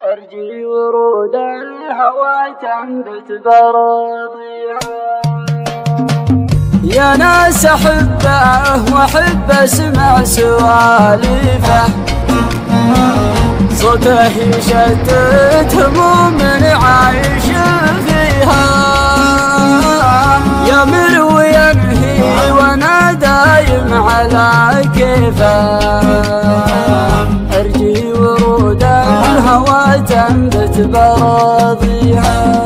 أرجي ورود الهوى تنبت براضيها. يا ناس أحبه وأحب أسمع سواليفه، صوته يشتت هموم عايش فيها. يمر وينهي وانا دايم على كيفه، أرجي ورود الهوى تنبت براضيها.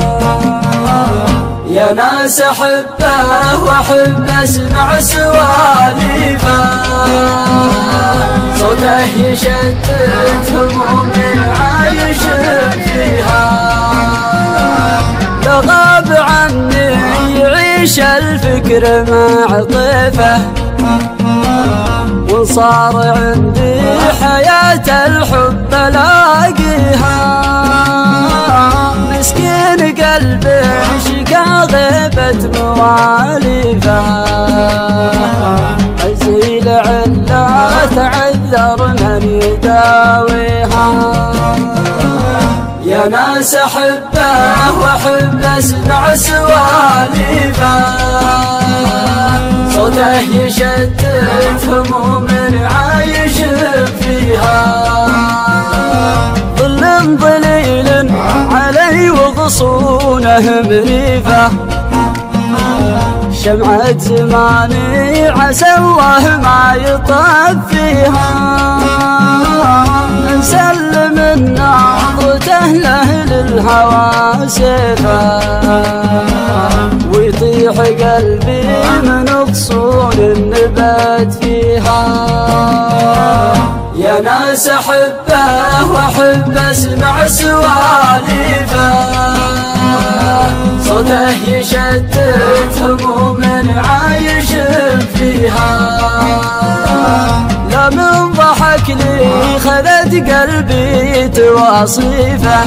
يا ناس أحبه وأحب أسمع سواليفه، صوته يشتت هموم عايش فيها. لغاب عني يعيش الفكر مع طيفه، وصار عندي حياة الحب الاقيها. مسكين قلبي شقا غيبة مواليفه، أزيل علا تعذر من يداويها. يا ناس أحبه وأحب أسمع سواليفه، صوته يشتت هموم عايش فيها. ظل ظليل علي وغصونه مريفه، شمعة زماني عسى الله ما يطفيها. نسلم النظرته لأهل الهوى سيفه، ويطيح قلبي من غصون النبات فيها. يا ناس أحبه وأحب أسمع سواليفه، صوته يشتت هموم عايش فيها. لا من ضحك لي خذت قلبي تواصيفه،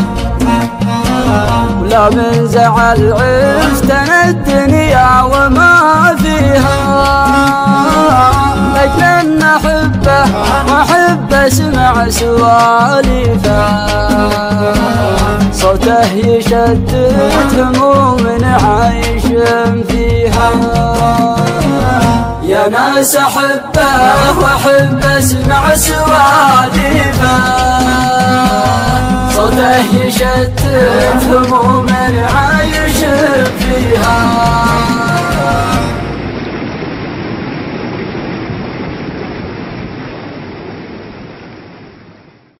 ولا من زعل عرفت أنا الدنيا وما فيها. لأجل أن أحبه وأحب أسمع سواليفه، صوته يشتت هموم عايش فيها. يا ناس أحبه وأحب أسمع سواليفه، صوته يشتت هموم عايش فيها.